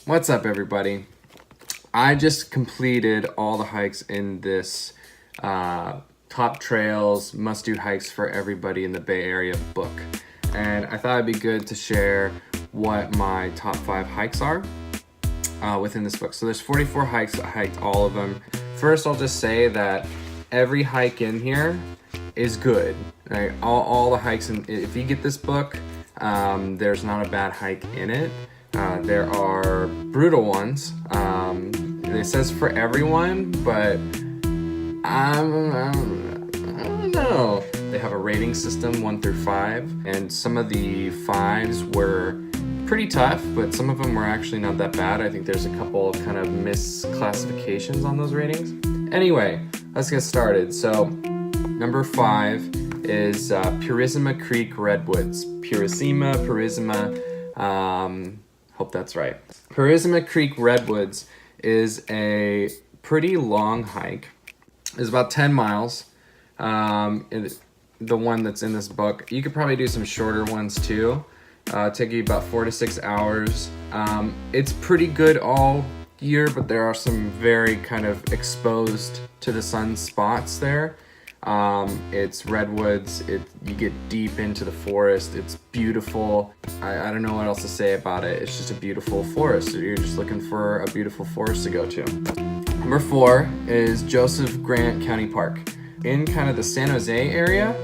What's up, everybody? I just completed all the hikes in this top trails, must-do hikes for everybody in the Bay Area book. And I thought it'd be good to share what my top 5 hikes are within this book. So there's 44 hikes. I hiked all of them. First, I'll just say that every hike in here is good. Right? All the hikes, if you get this book, there's not a bad hike in it. There are brutal ones. It says for everyone, but I don't know. They have a rating system 1 through 5, and some of the 5s were pretty tough, but some of them were actually not that bad. I think there's a couple of kind of misclassifications on those ratings. Anyway, let's get started. So, number 5 is Purisima Creek Redwoods. Purisima. Hope that's right. Purisima Creek Redwoods is a pretty long hike. It's about 10 miles. The one that's in this book. You could probably do some shorter ones too. Take you about 4 to 6 hours. It's pretty good all year, but there are some very kind of exposed to the sun spots there. It's redwoods. You get deep into the forest. It's beautiful. I don't know what else to say about it. It's just a beautiful forest. You're just looking for a beautiful forest to go to. Number 4 is Joseph Grant County Park. In kind of the San Jose area,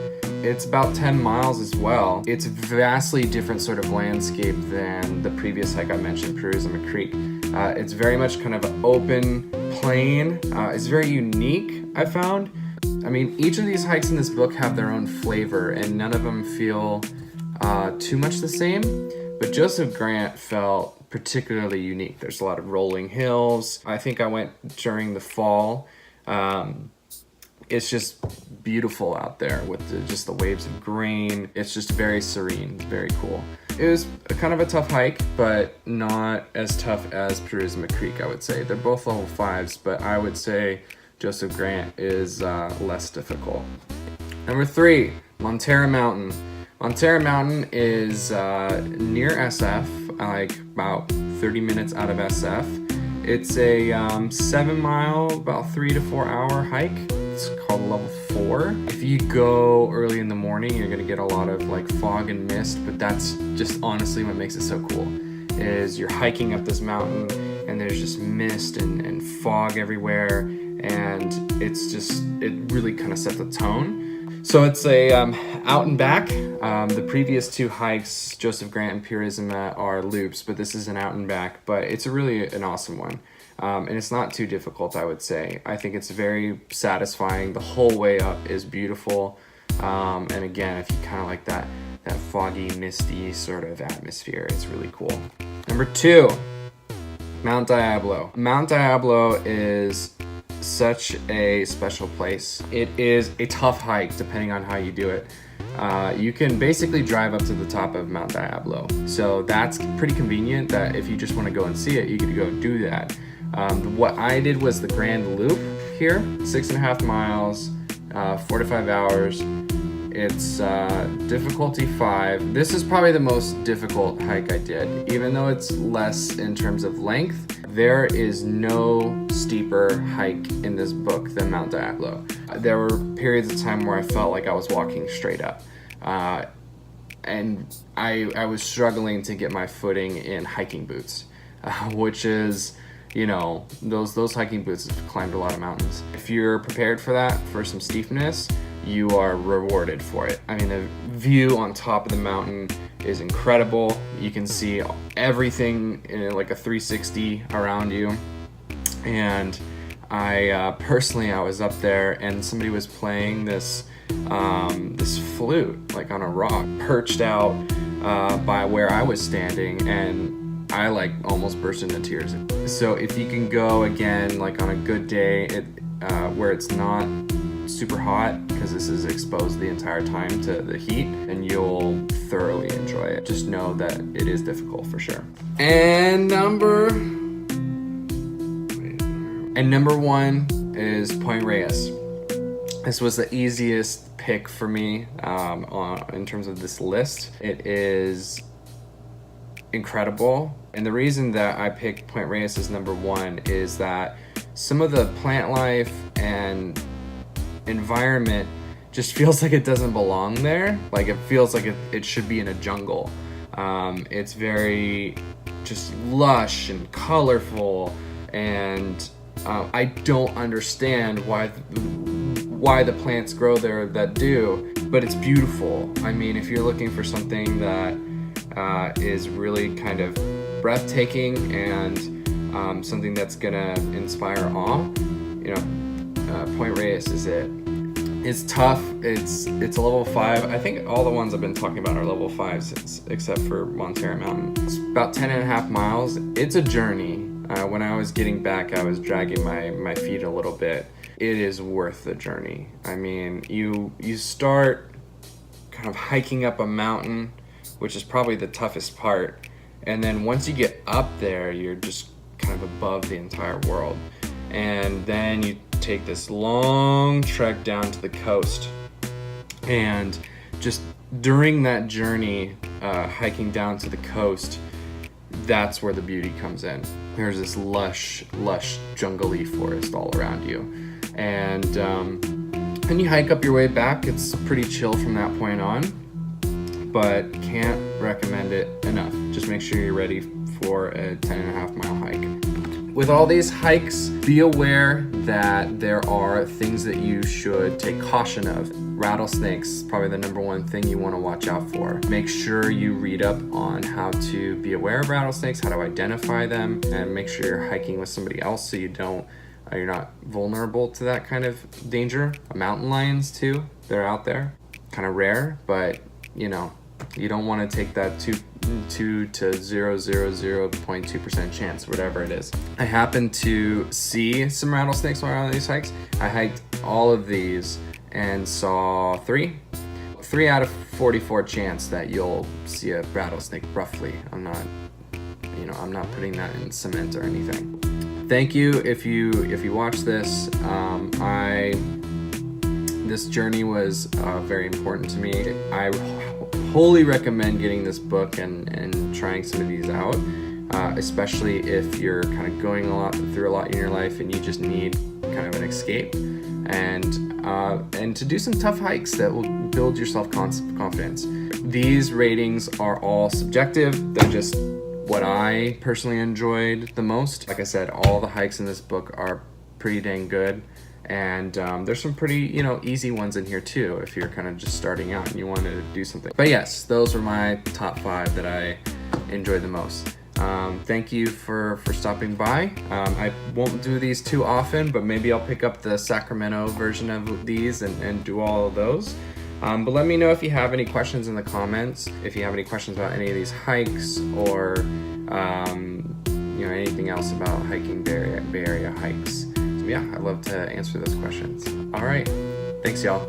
it's about 10 miles as well. It's vastly different sort of landscape than the previous hike I mentioned, Purisima Creek. It's very much kind of an open plain. It's very unique, I found. I mean, each of these hikes in this book have their own flavor, and none of them feel too much the same. But Joseph Grant felt particularly unique. There's a lot of rolling hills. I think I went during the fall. It's just beautiful out there with just the waves of grain. It's just very serene, very cool. It was kind of a tough hike, but not as tough as Purisima Creek, I would say. They're both level 5s, but I would say Joseph Grant is less difficult. Number 3, Montara Mountain. Montara Mountain is near SF, like about 30 minutes out of SF. It's a 7-mile, about 3 to 4 hour hike. It's called level 4. If you go early in the morning, you're gonna get a lot of like fog and mist, but that's just honestly what makes it so cool, is you're hiking up this mountain and there's just mist and fog everywhere, and it really kind of sets the tone. So it's a out and back. The previous 2 hikes, Joseph Grant and Purisima, are loops, but this is an out and back, but it's really an awesome one. And it's not too difficult, I would say. I think it's very satisfying. The whole way up is beautiful. And again, if you kind of like that foggy, misty sort of atmosphere, it's really cool. Number 2, Mount Diablo. Mount Diablo is such a special place. It is a tough hike depending on how you do it. You can basically drive up to the top of Mount Diablo. So that's pretty convenient that if you just want to go and see it, you could go do that. What I did was the Grand Loop here, 6.5 miles, 4 to 5 hours. It's difficulty 5. This is probably the most difficult hike I did. Even though it's less in terms of length, there is no steeper hike in this book than Mount Diablo. There were periods of time where I felt like I was walking straight up. And I was struggling to get my footing in hiking boots, which is, you know, those hiking boots have climbed a lot of mountains. If you're prepared for that, for some steepness, you are rewarded for it. I mean, the view on top of the mountain is incredible. You can see everything in like a 360 around you. And I personally, I was up there and somebody was playing this flute like on a rock, perched out by where I was standing, and I like almost burst into tears. So if you can go again, like on a good day, where it's not super hot, because this is exposed the entire time to the heat, and you'll thoroughly enjoy it. Just know that it is difficult for sure. And number 1 is Point Reyes. This was the easiest pick for me in terms of this list. It is incredible. And the reason that I picked Point Reyes as number one is that some of the plant life and environment just feels like it doesn't belong there. Like it feels like it should be in a jungle. It's very just lush and colorful, and I don't understand why the plants grow there that do, but it's beautiful. I mean, if you're looking for something that is really kind of breathtaking and something that's gonna inspire awe, you know, Point Reyes is it. It's tough. It's a level 5. I think all the ones I've been talking about are level 5s, except for Montara Mountain. It's about 10.5 miles. It's a journey. When I was getting back, I was dragging my feet a little bit. It is worth the journey. I mean, you start kind of hiking up a mountain, which is probably the toughest part. And then once you get up there, you're just kind of above the entire world. And then you take this long trek down to the coast. And just during that journey, hiking down to the coast, that's where the beauty comes in. There's this lush jungly forest all around you. And then you hike up your way back. It's pretty chill from that point on, but can't recommend it enough. Just make sure you're ready for a 10.5 mile hike. With all these hikes, be aware that there are things that you should take caution of. Rattlesnakes, probably the number one thing you want to watch out for. Make sure you read up on how to be aware of rattlesnakes, how to identify them, and make sure you're hiking with somebody else so you're not vulnerable to that kind of danger. Mountain lions too, they're out there. Kind of rare, but you don't want to take that 2 to 0.2% chance, whatever it is. I happened to see some rattlesnakes while on these hikes. I hiked all of these and saw 3 out of 44 chance that you'll see a rattlesnake, roughly. I'm not putting that in cement or anything. Thank you if you watch this. This journey was very important to me. I wholly recommend getting this book and trying some of these out, especially if you're kind of going through a lot in your life and you just need kind of an escape, and to do some tough hikes that will build your self-confidence. These ratings are all subjective. They're just what I personally enjoyed the most. Like I said, all the hikes in this book are pretty dang good. And there's some pretty, easy ones in here too, if you're kind of just starting out and you wanted to do something. But yes, those were my top 5 that I enjoyed the most. Thank you for stopping by. I won't do these too often, but maybe I'll pick up the Sacramento version of these and do all of those. But let me know if you have any questions in the comments, if you have any questions about any of these hikes or anything else about hiking Bay Area hikes. Yeah, I'd love to answer those questions. All right. Thanks, y'all.